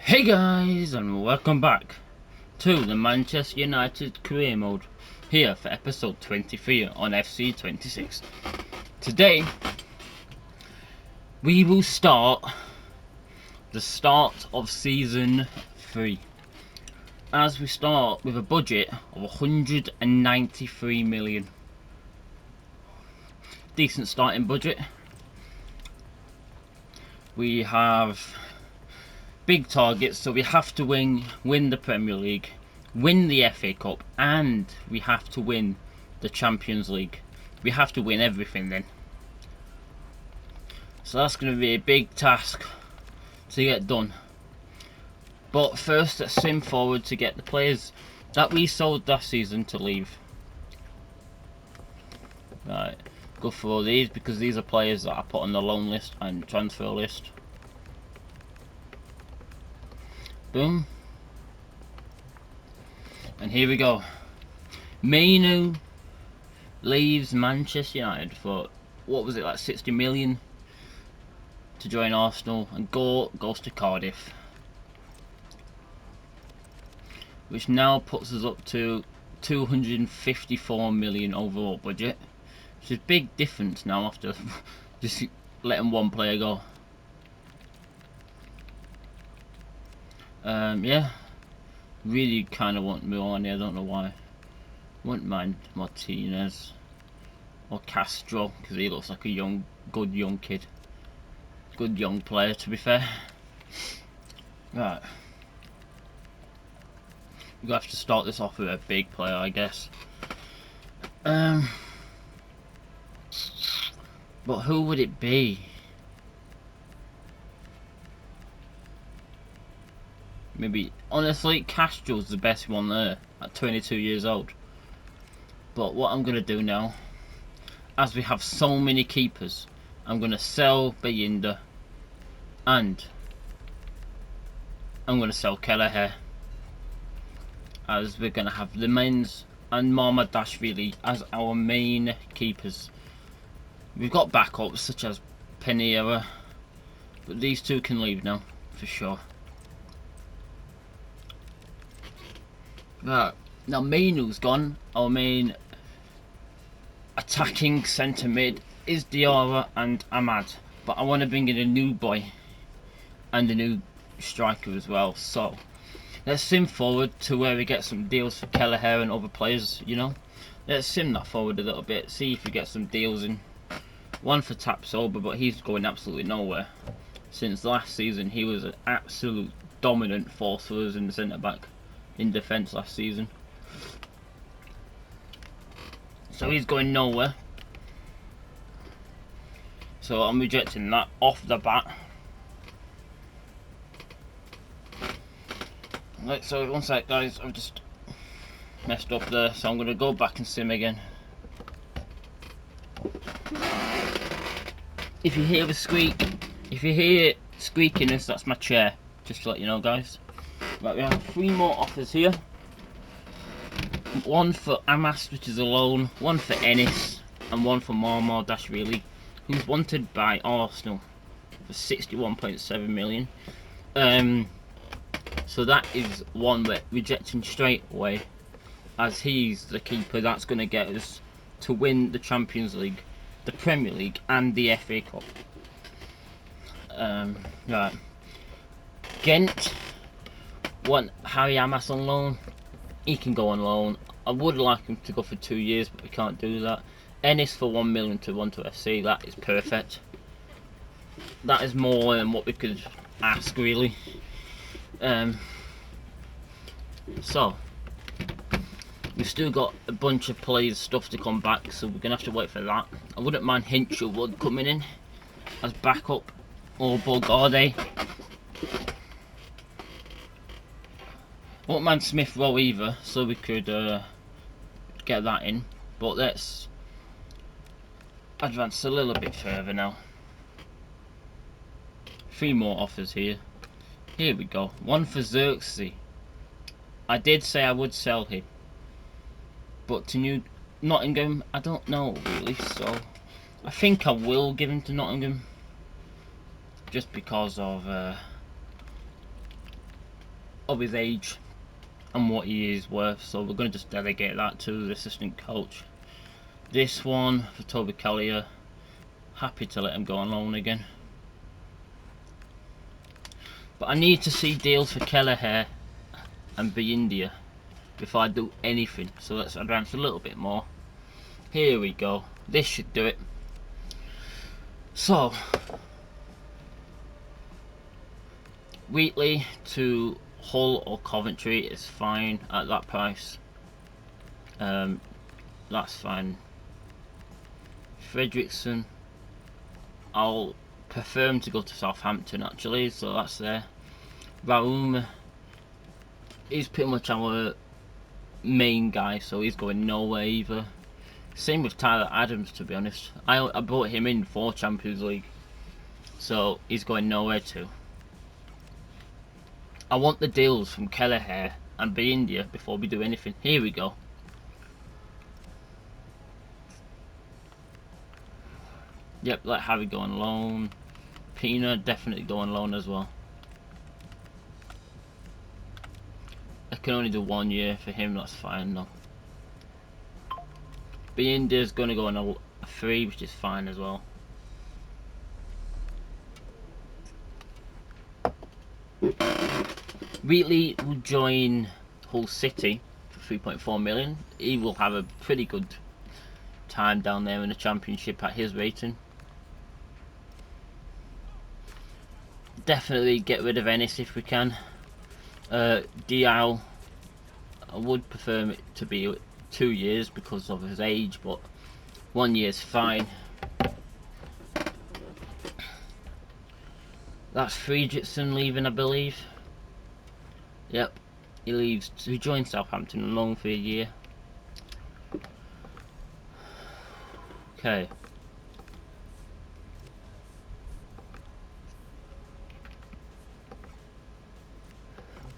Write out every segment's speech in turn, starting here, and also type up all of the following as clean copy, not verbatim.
Hey guys, and welcome back to the Manchester United career mode here for episode 23 on FC 26. Today we will start the start of season 3 as we start with a budget of 193 million. Decent starting budget. We have big targets, so we have to win the Premier League, win the FA Cup, and we have to win the Champions League. We have to win everything then. So that's going to be a big task to get done. But first, let's sim forward to get the players that we sold last season to leave. Right, go for all these because these are players that I put on the loan list and transfer list. Boom. And here we go. Mainu leaves Manchester United for, what was it, like 60 million to join Arsenal, and goes to Cardiff, which now puts us up to 254 million overall budget, which is a big difference now after just letting one player go. Yeah, really kind of want Milani. I don't know why. Wouldn't mind Martinez or Castro because he looks like a good young kid, good young player to be fair. Right, we're gonna have to start this off with a big player, I guess. But who would it be? Maybe, honestly, Castro's the best one there at 22 years old. But what I'm going to do now, as we have so many keepers, I'm going to sell Bayinda and I'm going to sell Kelleher, as we're going to have Lemens and Mamardashvili as our main keepers. We've got backups such as Pereira, but these two can leave now for sure. Right, now Mainu's gone. Our main attacking centre mid is Diarra and Ahmad, but I want to bring in a new boy and a new striker as well. So let's sim forward to where we get some deals for Kelleher and other players, you know. Let's sim that forward a little bit, see if we get some deals in. One for Tapsoba, but he's going absolutely nowhere. Since last season he was an absolute dominant force for us in the centre back in defence last season. So he's going nowhere. So I'm rejecting that off the bat. Right, so one sec guys, I've just messed up there, so I'm going to go back and sim again. If you hear the squeak, if you hear squeakiness, that's my chair, just to let you know guys. Right, we have 3 more offers here. One for Amas, which is a loan, one for Ennis, and one for Mamardashvili, who's wanted by Arsenal for 61.7 million. So that is one we're rejecting straight away, as he's the keeper that's going to get us to win the Champions League, the Premier League, and the FA Cup. Right, Ghent want Harry Amas on loan. He can go on loan. I would like him to go for 2 years, but we can't do that. Ennis for 1 million to run to FC. That is perfect. That is more than what we could ask, really. So we've still got a bunch of players stuff to come back, so we're gonna have to wait for that. I wouldn't mind Hinchelwood coming in as backup, or Bogarde. I won't mind Smith Rowe either, so we could get that in. But let's advance a little bit further now. 3 more offers here. Here we go. One for Xerxes. I did say I would sell him, but to Nottingham, I don't know really, so I think I will give him to Nottingham, just because of of his age and what he is worth, so we're going to just delegate that to the assistant coach. This one for Toby Collier, happy to let him go on loan again. But I need to see deals for Kelleher and India before I do anything, so let's advance a little bit more. Here we go, this should do it. So Wheatley to Hull or Coventry is fine at that price. That's fine. Fredrickson, I'll prefer him to go to Southampton actually, so that's there. Raum, he's pretty much our main guy, so he's going nowhere either. Same with Tyler Adams, to be honest. I brought him in for Champions League, so he's going nowhere too. I want the deals from Kelleher and India before we do anything. Here we go. Yep, let Harry go on loan. Pina definitely go on loan as well. I can only do 1 year for him, that's fine though. India's going to go on a 3, which is fine as well. Wheatley will join Hull City for 3.4 million. He will have a pretty good time down there in the Championship at his rating. Definitely get rid of Ennis if we can. Dial, I would prefer it to be 2 years because of his age, but 1 year is fine. That's Fredrickson leaving, I believe. Yep, he leaves to join Southampton on loan for a year. Okay.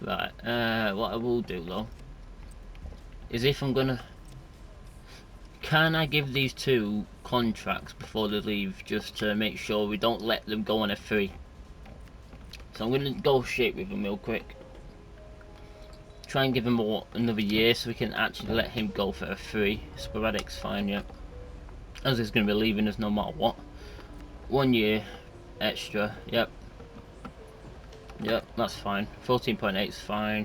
Right, what I will do though is if I'm gonna, can I give these two contracts before they leave, just to make sure we don't let them go on a free. So I'm gonna negotiate with him real quick. Try and give him another year so we can actually let him go for a free. Sporadic's fine, yeah. As he's gonna be leaving us no matter what. 1 year extra, yep. Yep, that's fine. 14.8 is fine.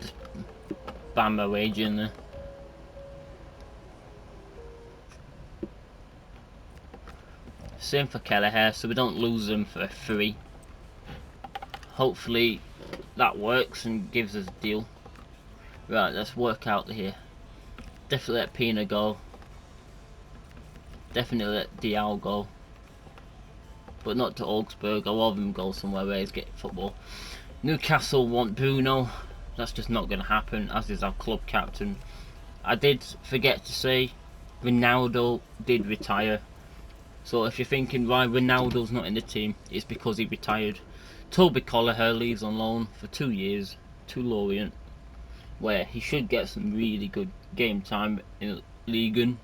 Just bam my wage in there. Same for Kelleher, so we don't lose them for a free. Hopefully that works and gives us a deal. Right, let's work out here. Definitely let Pina go. Definitely let Dial go. But not to Augsburg. I'll have him go somewhere where he's getting football. Newcastle want Bruno. That's just not going to happen, as is our club captain. I did forget to say, Ronaldo did retire. So if you're thinking why Ronaldo's not in the team, it's because he retired. Toby Collier leaves on loan for 2 years to Lorient, where he should get some really good game time in Ligue 1.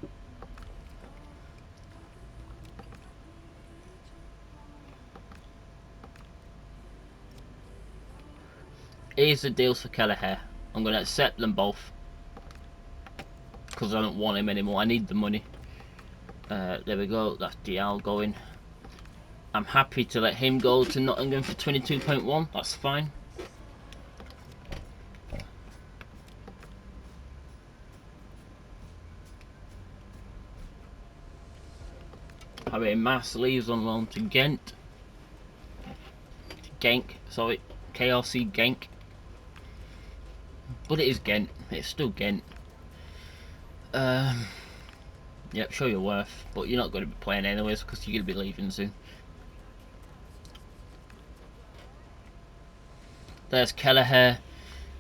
Here's the deals for Kelleher. I'm going to accept them both because I don't want him anymore. I need the money. There we go. That's Dial going. I'm happy to let him go to Nottingham for 22.1. That's fine. Harry Mass leaves on loan to Ghent. Genk, sorry. KRC Genk. But it is Ghent. It's still Ghent. Yep, show your worth. But you're not going to be playing anyways because you're going to be leaving soon. There's Kelleher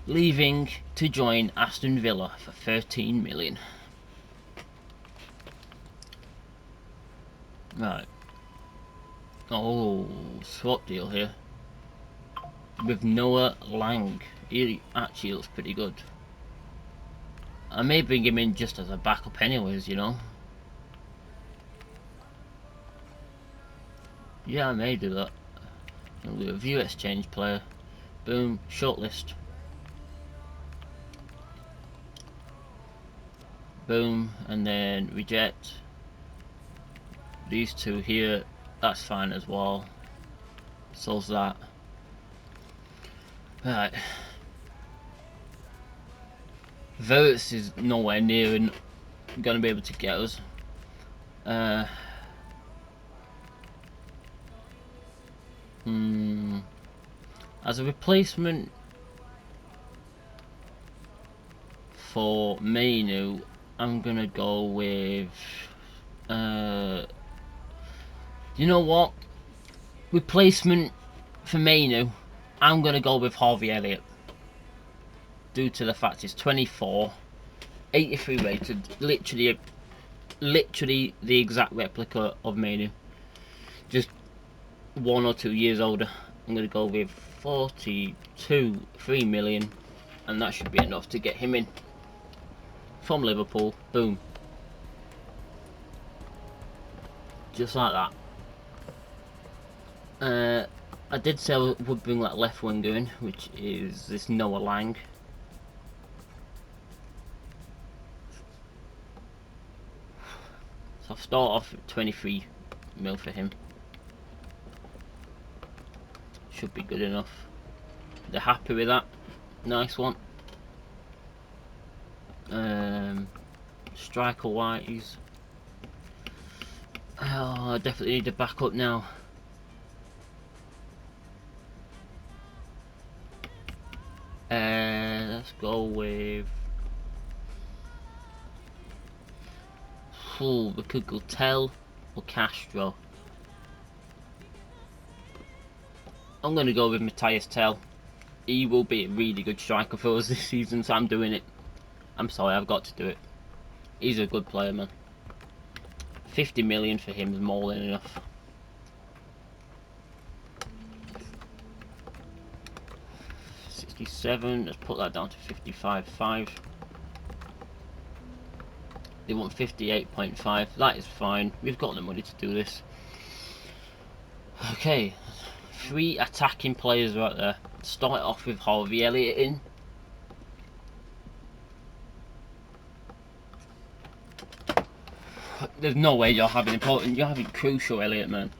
leaving to join Aston Villa for 13 million. Right. Oh, swap deal here. With Noah Lang. He actually looks pretty good. I may bring him in just as a backup anyways, you know. Yeah, I may do that. We'll do a view exchange player. Boom, shortlist. Boom, and then reject. These two here, that's fine as well. Solves that. Right. Verts is nowhere near and gonna be able to get us. As a replacement for Mainu, I'm gonna go with you know what? Replacement for Mainu, I'm gonna go with Harvey Elliott. Due to the fact he's 24, 83 rated, literally the exact replica of Mainu. Just 1 or 2 years older. I'm gonna go with 3 million, and that should be enough to get him in. From Liverpool, boom. Just like that. I did say I would bring that left winger in, which is this Noah Lang. So I'll start off with 23 mil for him. Should be good enough. They're happy with that. Nice one. Striker wise. Oh, I definitely need to back up now. Let's go with. We could go Tell or Castro. I'm going to go with Matthias Tell. He will be a really good striker for us this season, so I'm doing it. I'm sorry, I've got to do it. He's a good player, man. 50 million for him is more than enough. Let's put that down to 55.5. They want 58.5. That is fine. We've got the money to do this. Okay, 3 attacking players right there. Start off with Harvey Elliott in. There's no way you're having important. You're having crucial Elliott, man.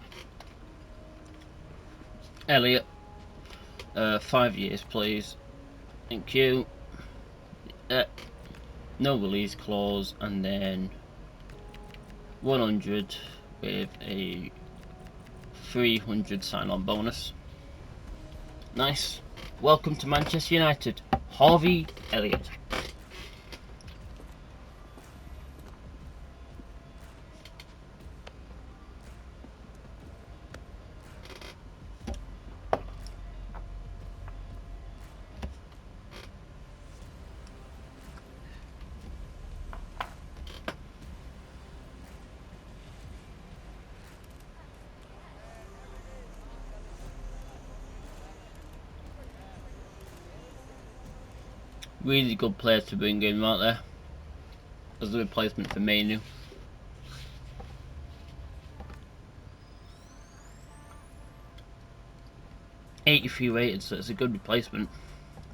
Elliott, 5 years, please. Thank you. No release clause, and then 100 with a 300 sign-on bonus. Nice. Welcome to Manchester United, Harvey Elliott. Really good players to bring in right there as a replacement for Mainu. '83 rated, so it's a good replacement.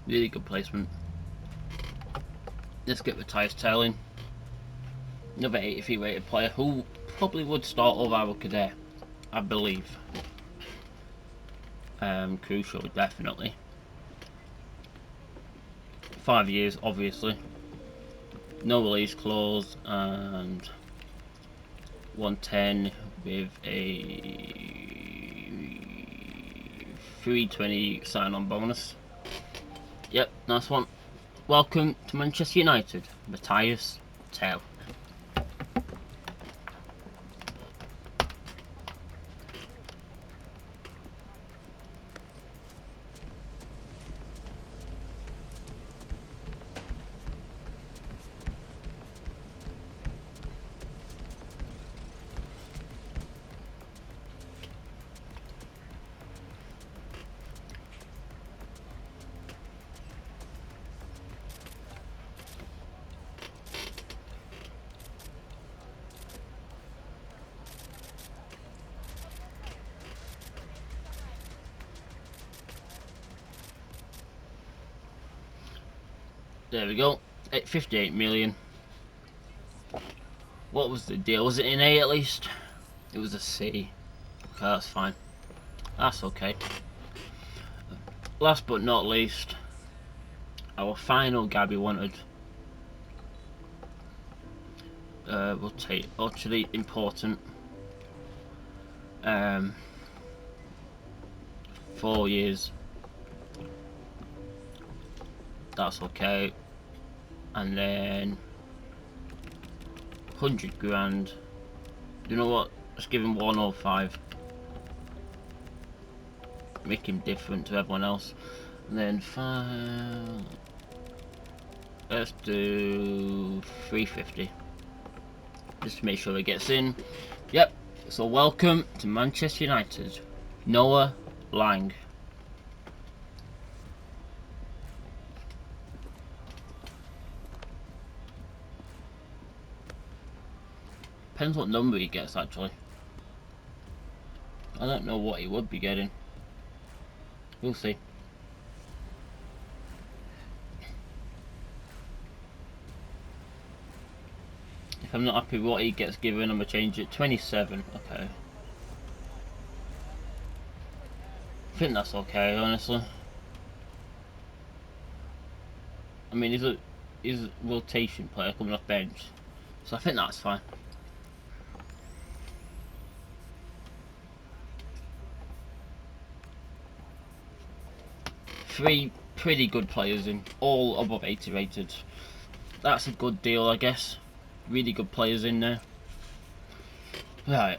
Really good placement. Let's get Matthias Tell in. Another 83 rated player who probably would start over our cadet, I believe. Crucial, definitely. 5 years, obviously. No release clause, and 110 with a 320 sign-on bonus. Yep, nice one. Welcome to Manchester United, Matthias Tell. There we go. 58 million. What was the deal? Was it an A at least? It was a C. Okay, that's fine. That's okay. Last but not least, our final Gabby wanted. We'll take actually important. 4 years. That's okay. And then 100 grand. You know what? Let's give him 105. Make him different to everyone else. And then 5. Let's do 350. Just to make sure it gets in. Yep. So welcome to Manchester United, Noah Lang. Depends what number he gets actually. I don't know what he would be getting. We'll see. If I'm not happy with what he gets given, I'm gonna change it. 27. Okay. I think that's okay, honestly. I mean, he's a rotation player coming off bench, so I think that's fine. Three pretty good players in, all above 80 rated. That's a good deal, I guess. Really good players in there. Right,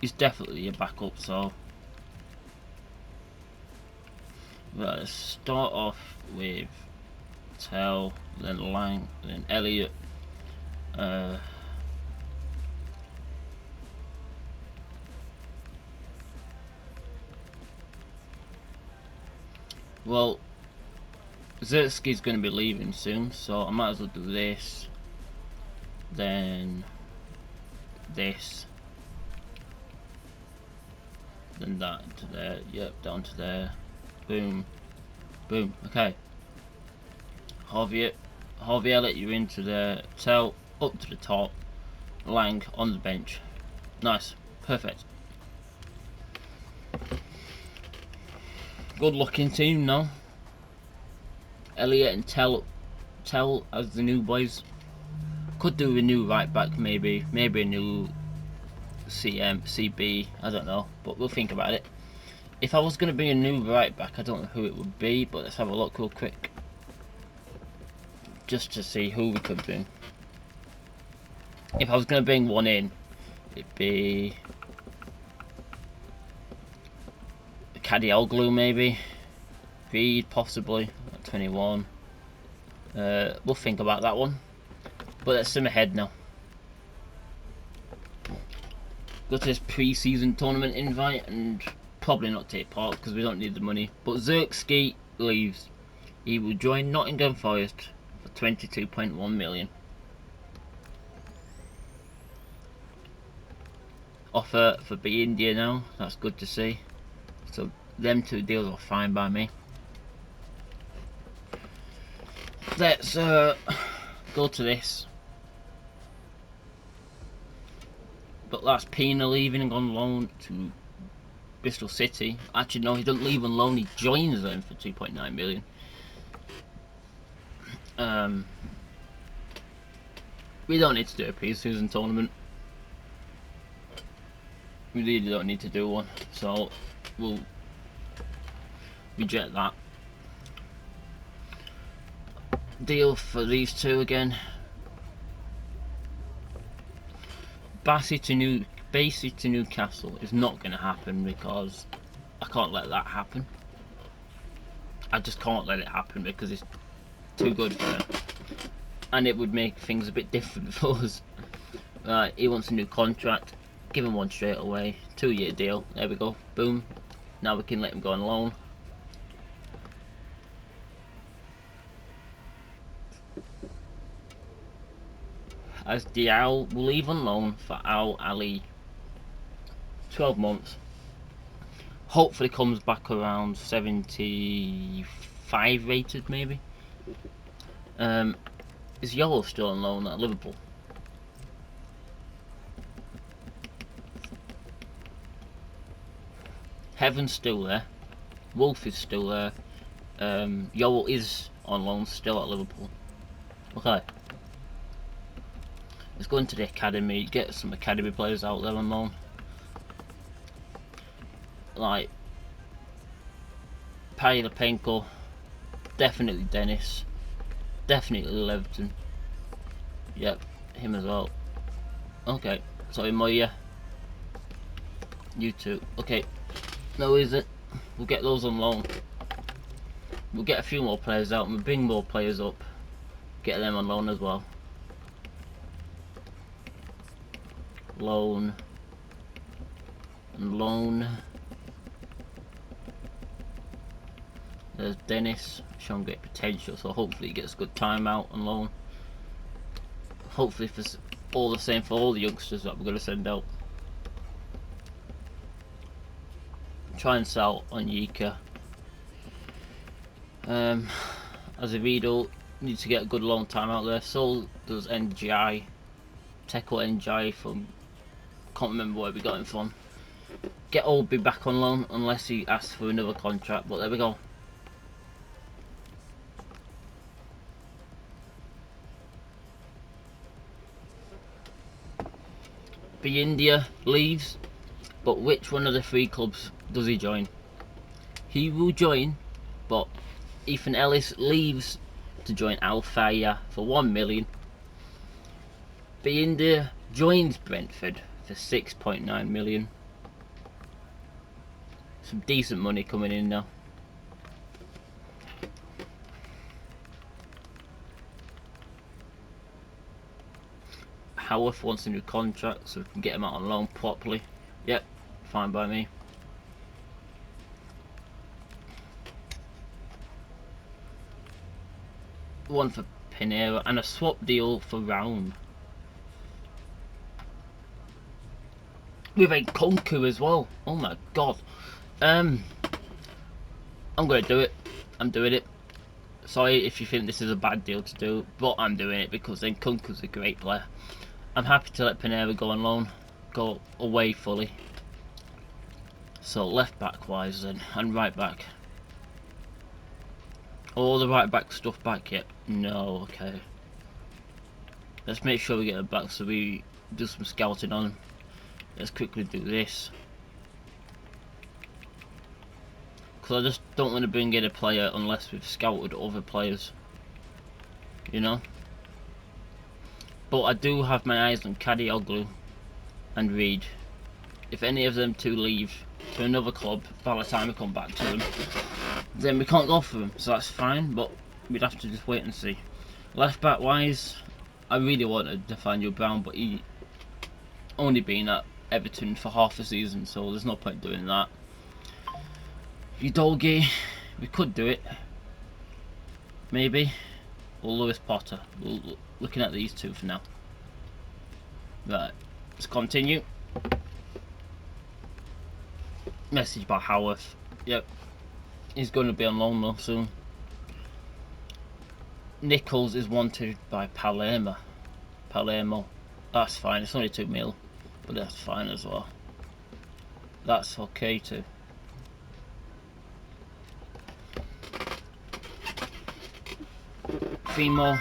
he's definitely a backup, so right, let's start off with Tell, then Lang, then Elliot. Well, Zirski's going to be leaving soon, so I might as well do this, then this, then that to there, yep, down to there, boom, boom, okay. Harvey Elliott, you're into there, Tell, up to the top, Lang on the bench. Nice, perfect. Good looking team now. Elliot and Tell as the new boys. Could do a new right back, maybe a new CB, I don't know, but we'll think about it. If I was going to bring a new right back, I don't know who it would be, but let's have a look real quick, just to see who we could bring. If I was going to bring one in, it'd be Kadioglu maybe, Reed possibly, at 21. We'll think about that one, but let's sim ahead now. Go to this pre-season tournament invite and probably not take part because we don't need the money. But Zirkzee leaves. He will join Nottingham Forest for 22.1 million. Offer for B India now. That's good to see. So them two deals are fine by me. Let's go to this. But that's Pina leaving and gone loan to Bristol City. Actually, no, he doesn't leave on loan. He joins them for 2.9 million. We don't need to do a pre-season tournament. We really don't need to do one, so we'll reject that. Deal for these two again. Bassey to Newcastle is not going to happen because I can't let that happen. I just can't let it happen because it's too good for him, and it would make things a bit different for us. He wants a new contract. Give him one straight away. 2-year deal. There we go. Boom. Now we can let him go on loan. As Diao will leave on loan for Al Ali. 12 months. Hopefully comes back around 75 rated maybe. Is Yolo still on loan at Liverpool? Heaven's still there. Wolf is still there. Yolo is on loan still at Liverpool. Okay. Let's go into the academy, get some academy players out there on loan. Like Paylapenko, definitely Dennis, definitely Leverton. Yep, him as well. Okay, sorry Moya. You too. Okay, no is it? We'll get those on loan. We'll get a few more players out and we'll bring more players up. Get them on loan as well. Loan. And loan. There's Dennis, showing great potential, so hopefully he gets a good time out on loan. Hopefully it's all the same for all the youngsters that we're going to send out. Try and sell on Yika. Azevedo needs to get a good long time out there. So does NGI. Teko NGI from, can't remember where we got him from. Get Olby back on loan unless he asks for another contract, but there we go. India leaves, but which one of the three clubs does he join? He will join, but Ethan Ellis leaves to join Al Fayya for 1 million. India joins Brentford for 6.9 million. Some decent money coming in now. Howarth wants a new contract, so we can get him out on loan properly. Yep, fine by me. One for Pinera and a swap deal for Round. With a Kunku as well. Oh my god. I'm gonna do it. I'm doing it. Sorry if you think this is a bad deal to do, but I'm doing it because then Kunku's a great player. I'm happy to let Pinera go on loan, go away fully. So left back wise then, and right back. All the right back stuff back yet? No, okay. Let's make sure we get it back so we do some scouting on him. Let's quickly do this. Because I just don't want to bring in a player unless we've scouted other players. You know? But I do have my eyes on Kadioglu and Reed. If any of them two leave to another club by the time we come back to them, then we can't go for them, so that's fine, but we'd have to just wait and see. Left back wise, I really wanted Nathaniel Brown, but he only been at Everton for half a season, so there's no point doing that. Udogie, we could do it, maybe, or Lewis Potter. We're looking at these two for now. Right, let's continue. Message by Howarth. Yep, he's going to be on loan though soon. Nichols is wanted by Palermo. That's fine, it's only 2 mil, but that's fine as well. That's okay too. Fimo.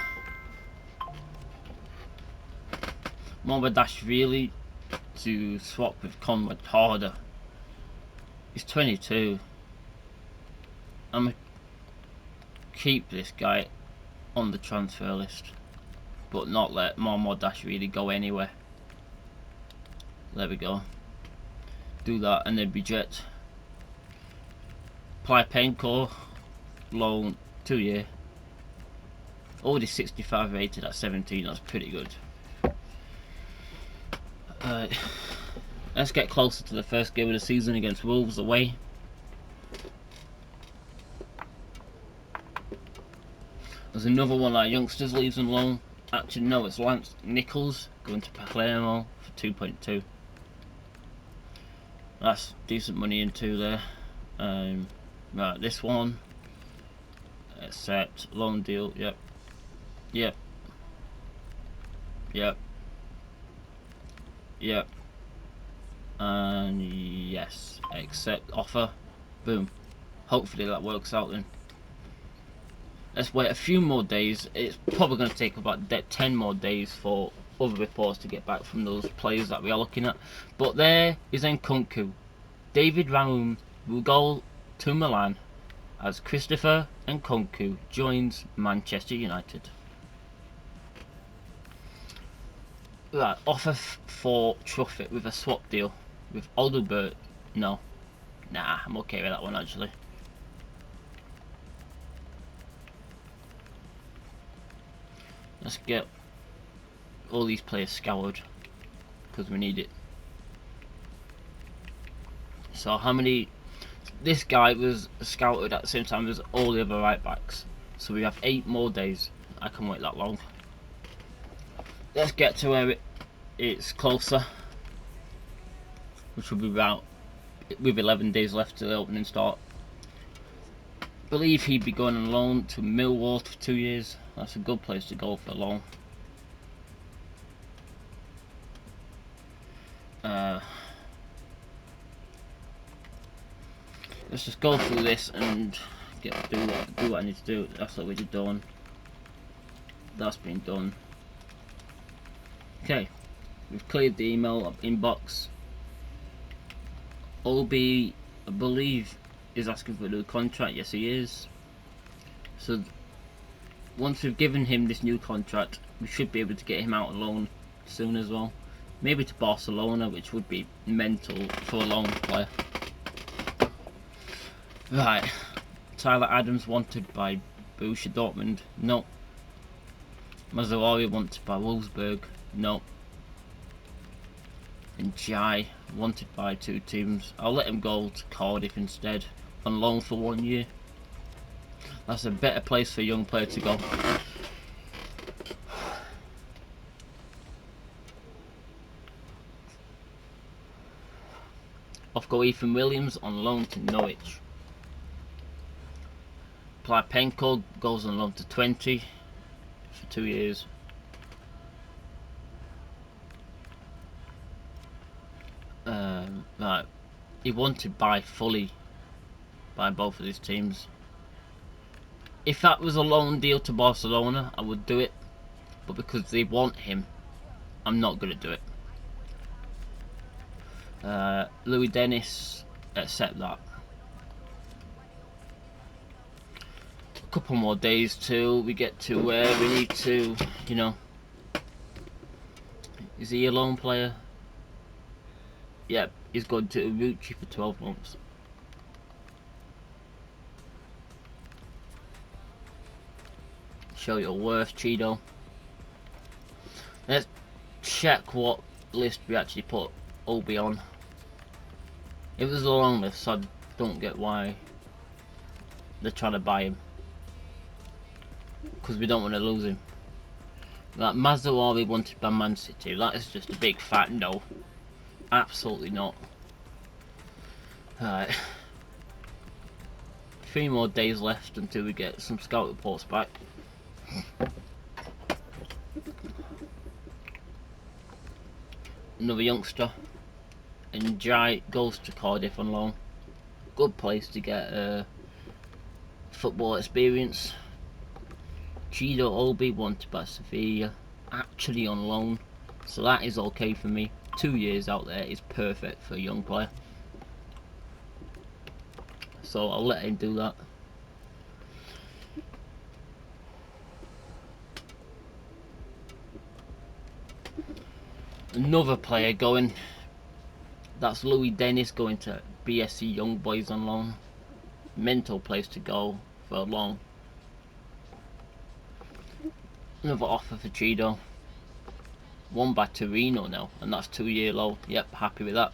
Mombadashvili to swap with Conrad Harder. He's 22. I'm gonna keep this guy on the transfer list, but not let Mombadashvili go anywhere. There we go. Do that and then reject. Plypenko, loan, 2 year. Already 65 rated at 17, that's pretty good. Let's get closer to the first game of the season against Wolves away. There's another one of our youngsters leaves on loan. Actually no, it's Lance Nichols going to Palermo for 2.2. That's decent money in two there. Right, this one, accept, loan deal, yep. Yep. Yep. Yep. And yes, accept offer. Boom. Hopefully that works out then. Let's wait a few more days. It's probably going to take about 10 more days for other reports to get back from those players that we are looking at. But there is Nkunku. David Raum will go to Milan as Christopher Nkunku joins Manchester United. Right, offer for Truffett with a swap deal with Odegaard. No. Nah, I'm okay with that one actually. Let's get all these players scoured because we need it. So how many? This guy was scouted at the same time as all the other right backs. So we have 8 more days. I can wait that long. Let's get to where it's closer, which will be about with 11 days left to the opening start. Believe he'd be going on loan to Millwall for 2 years. That's a good place to go for loan. Let's just go through this and do what I need to do. That's what we've done. That's been done. Okay, we've cleared the email inbox. Olby, I believe, is asking for a new contract. Yes, he is. So once we've given him this new contract, we should be able to get him out on loan soon as well. Maybe to Barcelona, which would be mental for a loan player. Right, Tyler Adams wanted by Borussia Dortmund. No. Mazraoui wanted by Wolfsburg. No. And Jai wanted by 2 teams. I'll let him go to Cardiff instead, on loan for 1 year. That's a better place for a young player to go. Off go Ethan Williams on loan to Norwich. Plipenko goes on loan to 20 for 2 years. Right, he wanted by fully by both of these teams. If that was a loan deal to Barcelona, I would do it, but because they want him, I'm not going to do it. Louis Dennis, accept that. A couple more days till we get to where we need to, you know. Is he a loan player? Yep, he's going to Uruchi for 12 months. Show your worth, Cheeto. Let's check what list we actually put Obi on. It was a long list, so I don't get why they're trying to buy him. Because we don't want to lose him. Like Mazraoui wanted by Man City, that is just a big fat no. Absolutely not. Alright. 3 more days left until we get some scout reports back. Another youngster. And Jai goes to Cardiff on loan. Good place to get football experience. Chido Obi wanted by Sevilla, actually on loan, so that is okay for me. 2 years out there is perfect for a young player, so I'll let him do that. Another player going, that's Louis Dennis going to BSC Young Boys on loan. Mental place to go for a loan. Another offer for Chido. One by Torino now, and that's 2 year low. Yep, happy with that.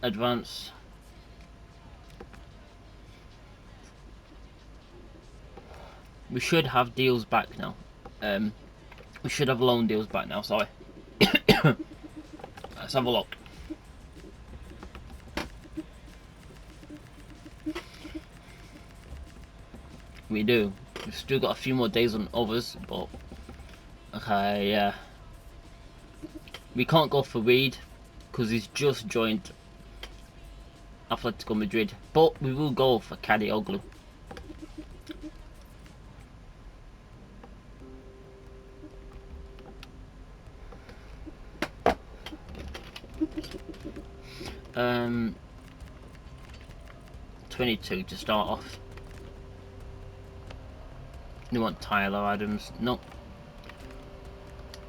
Advance. We should have deals back now. We should have loan deals back now, sorry. Let's have a look. We do. We've still got a few more days on others, but okay, yeah. We can't go for Reed because he's just joined Atletico Madrid, but we will go for Kadioglu. Um, 22 to start off. You want Tyler Adams? No.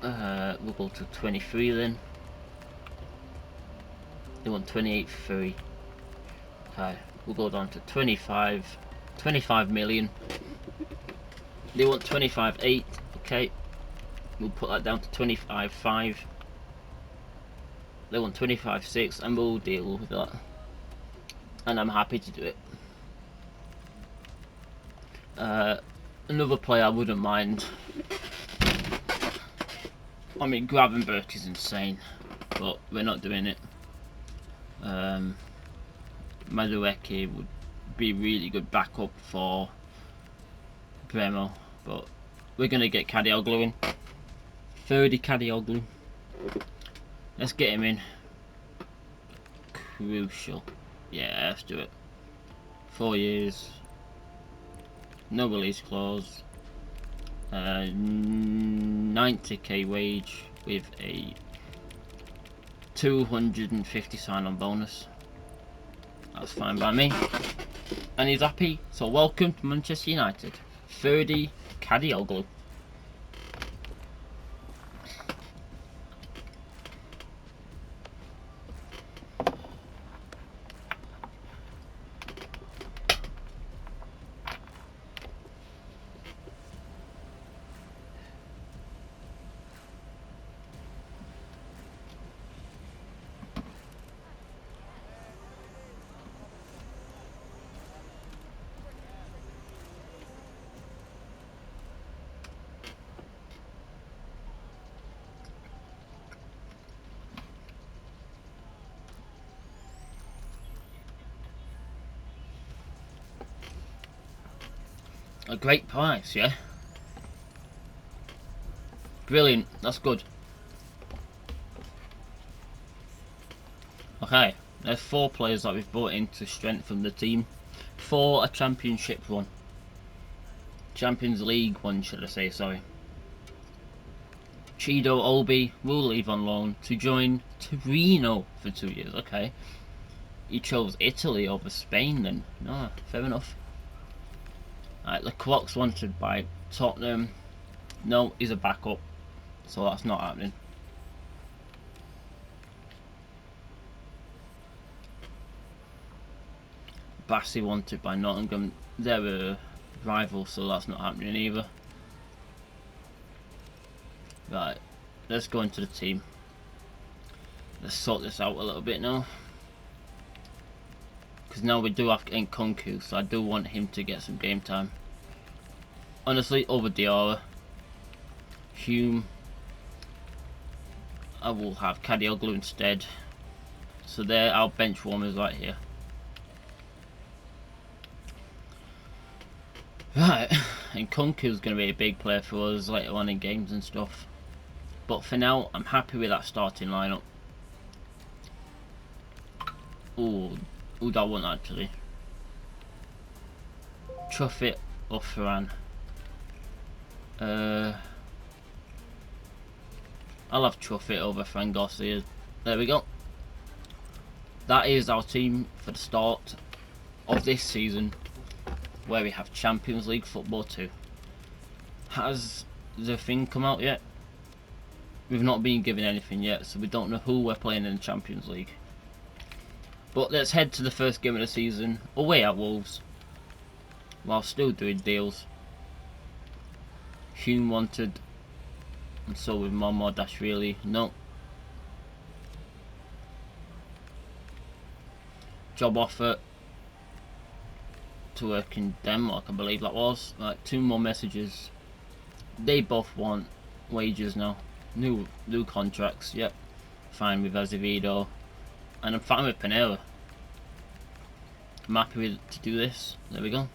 We'll go to 23 then. They want 28.3. Okay, we'll go down to 25 million. They want 25.8. Okay, we'll put that down to 25.5. They want 25.6, and we'll deal with that. And I'm happy to do it. Another player I wouldn't mind. I mean, Gravenberch is insane, but we're not doing it. Madueke would be really good backup for Bremo, but we're going to get Kadioglu in. 30 Kadioglu. Let's get him in. Crucial. Yeah, let's do it. 4 years. No release clause. 90k wage with a 250 sign-on bonus. That's fine by me. And he's happy, so welcome to Manchester United. 30 Kadioglu. A great price, yeah? Brilliant, that's good. Okay, there's 4 players that we've brought in to strengthen the team for a championship run. Champions League one, should I say, sorry. Chido Obi will leave on loan to join Torino for 2 years. Okay. He chose Italy over Spain then. No, fair enough. Alright, the Clock's wanted by Tottenham. No, he's a backup, so that's not happening. Bassi wanted by Nottingham. They're a rival, so that's not happening either. Right, let's go into the team. Let's sort this out a little bit now. Because now we do have Nkunku, so I do want him to get some game time. Honestly, over Diarra. Hume. I will have Kadioglu instead. So they're our bench warmers right here. Right, Nkunku's going to be a big player for us later on in games and stuff. But for now, I'm happy with that starting lineup. Ooh, that one actually. Truffit or Ferran. I'll have Truffit over Fran Garcia. There we go. That is our team for the start of this season, where we have Champions League Football 2. Has the thing come out yet? We've not been given anything yet, so we don't know who we're playing in the Champions League. But let's head to the first game of the season, away at Wolves, while still doing deals. Hume wanted, and so with Momodashvili. No. Job offer to work in Denmark, I believe that was. Like 2 more messages. They both want wages now. New contracts. Yep. Fine with Azevedo. And I'm fine with Panera. I'm happy to do this. There we go.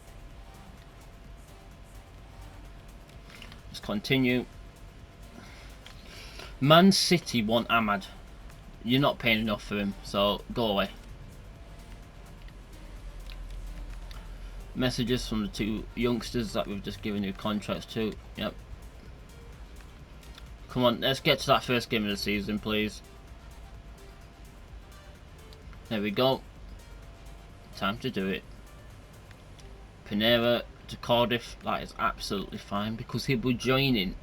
Continue. Man City want Ahmad. You're not paying enough for him, so go away. Messages from the two youngsters that we've just given new contracts to. Yep. Come on, let's get to that first game of the season, please. There we go. Time to do it. Pineda to Cardiff. That is absolutely fine because he'll be joining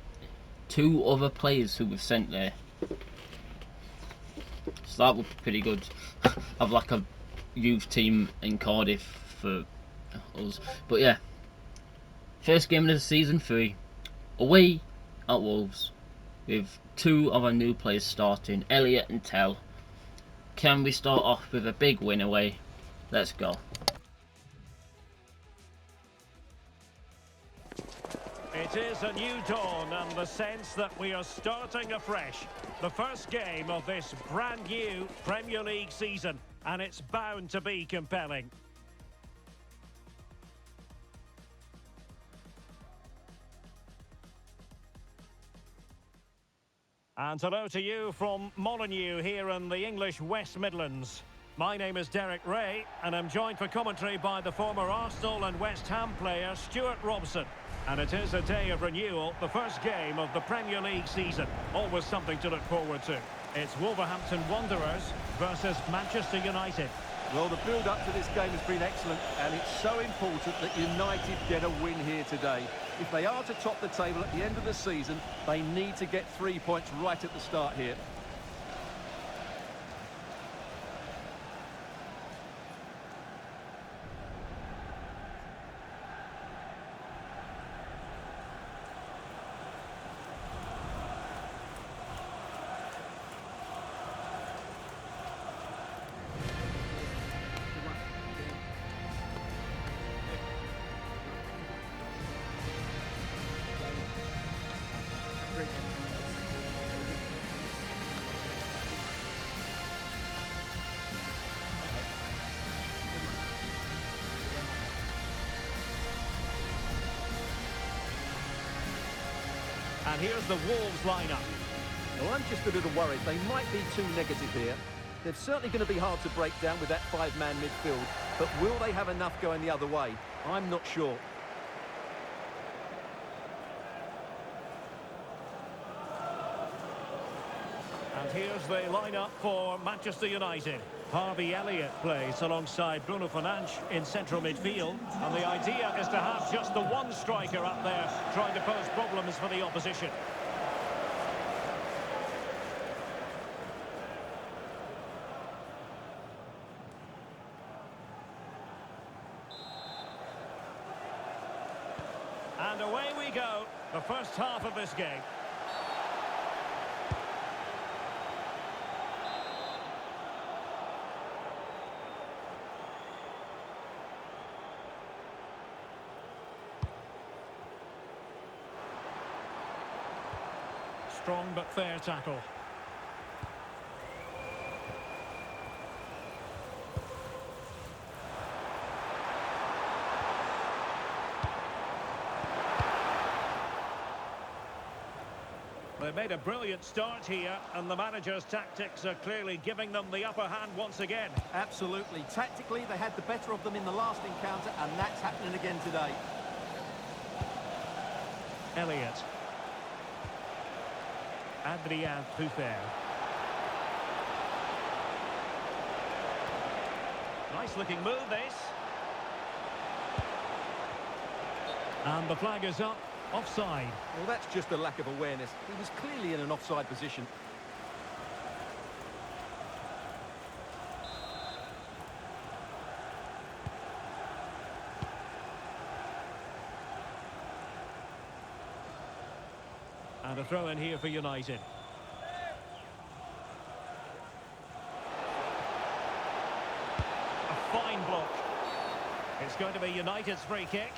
two other players who we've sent there. So that would be pretty good. Have like a youth team in Cardiff for us. But yeah, first game of the season 3 away at Wolves with two of our new players starting, Elliott and Tell. Can we start off with a big win away? Let's go. It is a new dawn and the sense that we are starting afresh. The first game of this brand new Premier League season, and it's bound to be compelling. And hello to you from Molineux here in the English West Midlands. My name is Derek Ray, and I'm joined for commentary by the former Arsenal and West Ham player Stuart Robson. And it is a day of renewal, the first game of the Premier League season. Always something to look forward to. It's Wolverhampton Wanderers versus Manchester United. Well, the build-up to this game has been excellent, and it's so important that United get a win here today. If they are to top the table at the end of the season, they need to get 3 points right at the start here. And here's the Wolves lineup. Well, I'm just a little worried. They might be too negative here. They're certainly going to be hard to break down with that five-man midfield, but will they have enough going the other way? I'm not sure. And here's the lineup for Manchester United. Harvey Elliott plays alongside Bruno Fernandes in central midfield. And the idea is to have just the one striker up there trying to pose problems for the opposition. And away we go, the first half of this game. Strong but fair tackle. They made a brilliant start here, and the manager's tactics are clearly giving them the upper hand once again. Absolutely. Tactically, they had the better of them in the last encounter, and that's happening again today. Elliott. Adrien Puffer. Nice looking move, this. And the flag is up. Offside. Well, that's just a lack of awareness. He was clearly in an offside position. And a throw in here for United. A fine block. It's going to be United's free kick.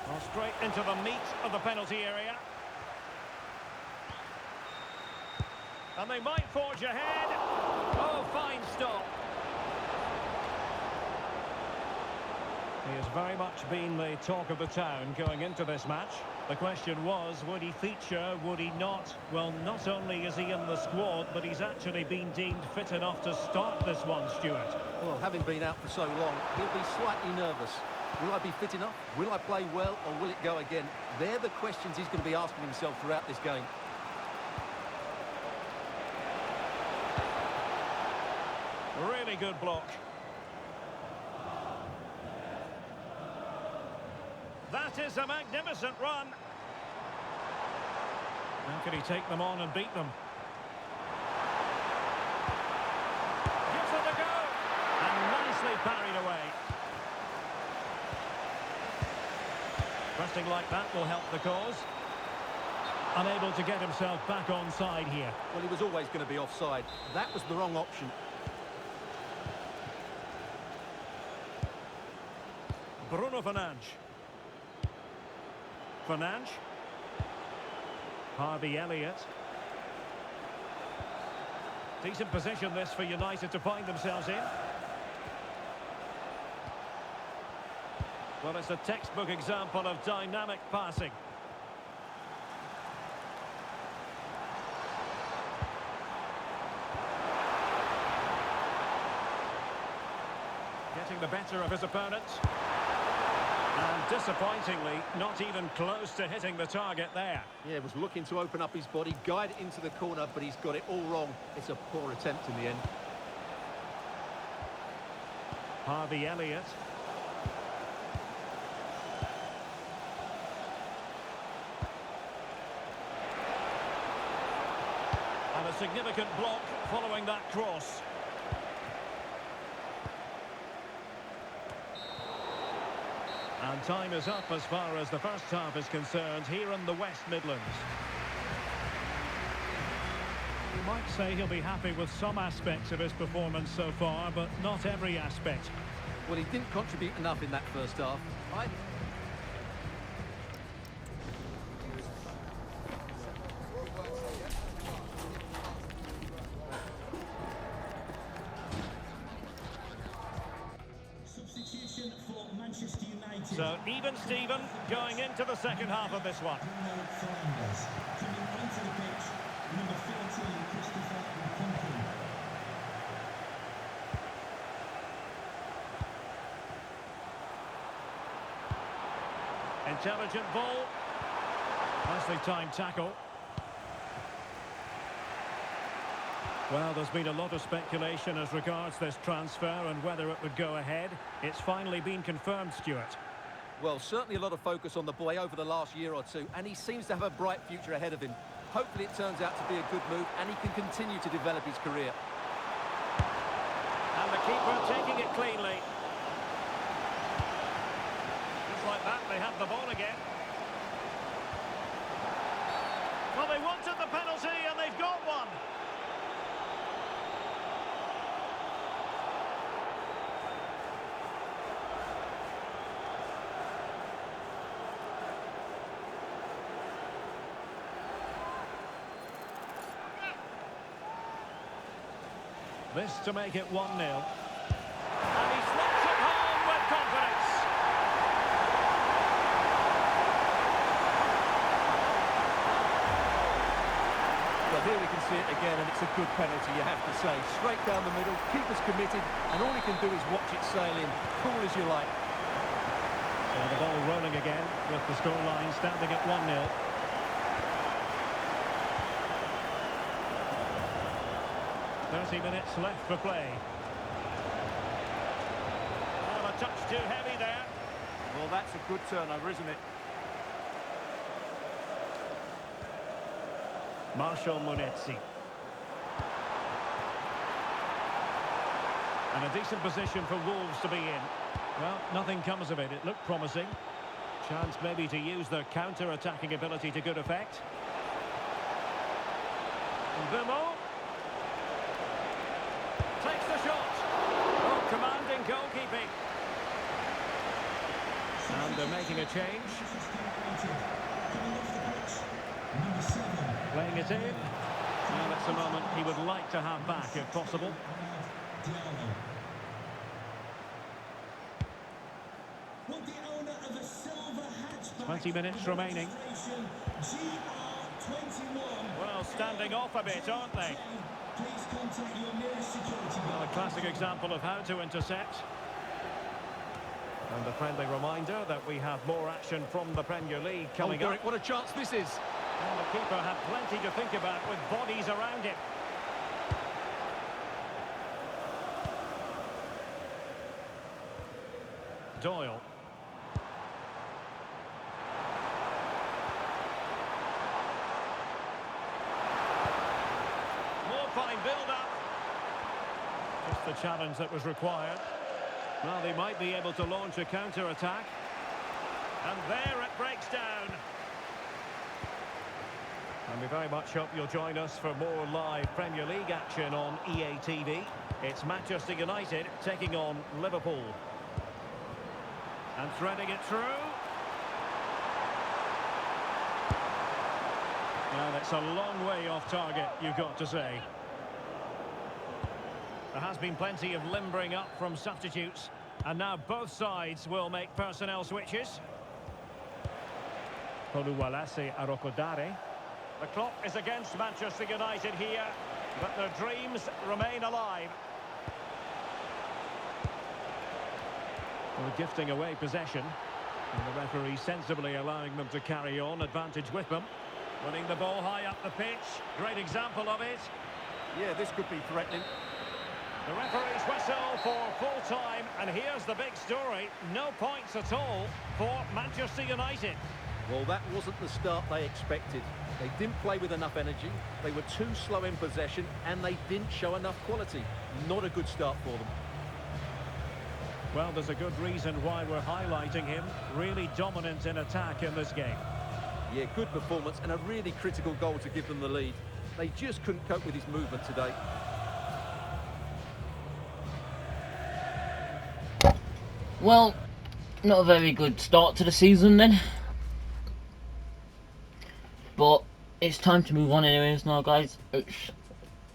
Well, straight into the meat of the penalty area. And they might forge ahead. Oh, fine stop. He has very much been the talk of the town going into this match. The question was, would he feature, would he not? Well, not only is he in the squad, but he's actually been deemed fit enough to start this one, Stuart. Well, having been out for so long, he'll be slightly nervous. Will I be fit enough? Will I play well, or will it go again? They're the questions he's going to be asking himself throughout this game. Really good block. That is a magnificent run. How can he take them on and beat them? Gives it a go. And nicely parried away. Pressing like that will help the cause. Unable to get himself back on side here. Well, he was always going to be offside. That was the wrong option. Bruno Fernandes. Fernandes. Harvey Elliott. Decent position this for United to find themselves in. Well, it's a textbook example of dynamic passing. Getting the better of his opponent. And disappointingly, not even close to hitting the target there. Yeah, was looking to open up his body, guide it into the corner, but he's got it all wrong. It's a poor attempt in the end. Harvey Elliott. And a significant block following that cross. And time is up as far as the first half is concerned here in the West Midlands. You might say he'll be happy with some aspects of his performance so far, but not every aspect. Well, he didn't contribute enough in that first half. Substitution for Manchester United. So even Steven going into the second half of this one. Coming onto the pitch, number 14, Christopher Nkunku. Intelligent ball. Nicely timed tackle. Well, there's been a lot of speculation as regards this transfer and whether it would go ahead. It's finally been confirmed, Stuart. Well, certainly a lot of focus on the boy over the last year or two, and he seems to have a bright future ahead of him. Hopefully it turns out to be a good move, and he can continue to develop his career. And the keeper taking it cleanly. Just like that, they have the ball again. Well, they wanted the penalty, and they've got one. This to make it 1-0. And he slots it home with confidence. Well, here we can see it again, and it's a good penalty, you have to say. Straight down the middle, keeper's committed, and all he can do is watch it sail in. Cool as you like. So the ball rolling again with the scoreline standing at 1-0. 30 minutes left for play. Well, a touch too heavy there. Well, that's a good turnover, isn't it? Marshall Munetsi. And a decent position for Wolves to be in. Well, nothing comes of it. It looked promising. Chance maybe to use their counter-attacking ability to good effect. Bumo. Takes the shot. Oh, commanding goalkeeping. And they're making a change. Playing it in. Well, that's a moment he would like to have back if possible. 20 minutes remaining. Well, standing off a bit, aren't they? Well, a classic example of how to intercept. And a friendly reminder that we have more action from the Premier League coming up. What a chance this is. And the keeper had plenty to think about with bodies around him. Doyle. More fine build-up. Just the challenge that was required. Well, they might be able to launch a counter-attack. And there it breaks down. And we very much hope you'll join us for more live Premier League action on EA TV. It's Manchester United taking on Liverpool. And threading it through. Now that's a long way off target, you've got to say. There has been plenty of limbering up from substitutes. And now both sides will make personnel switches. Oluwalase Arokodare. The clock is against Manchester United here, but their dreams remain alive. Well, gifting away possession, and the referee sensibly allowing them to carry on, advantage with them. Winning the ball high up the pitch, great example of it. Yeah, this could be threatening. The referee's whistle for full time, and here's the big story. No points at all for Manchester United. Well, that wasn't the start they expected. They didn't play with enough energy, they were too slow in possession, and they didn't show enough quality. Not a good start for them. Well, there's a good reason why we're highlighting him. Really dominant in attack in this game. Yeah, good performance and a really critical goal to give them the lead. They just couldn't cope with his movement today. Well, not a very good start to the season then. But it's time to move on anyways now, guys. It's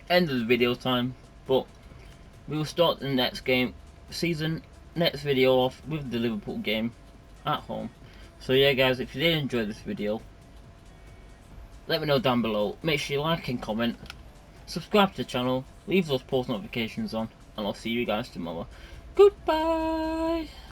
end of the video time. But we will start the next next video off with the Liverpool game at home. So yeah, guys, if you did enjoy this video, let me know down below. Make sure you like and comment, subscribe to the channel, leave those post notifications on, and I'll see you guys tomorrow. Goodbye.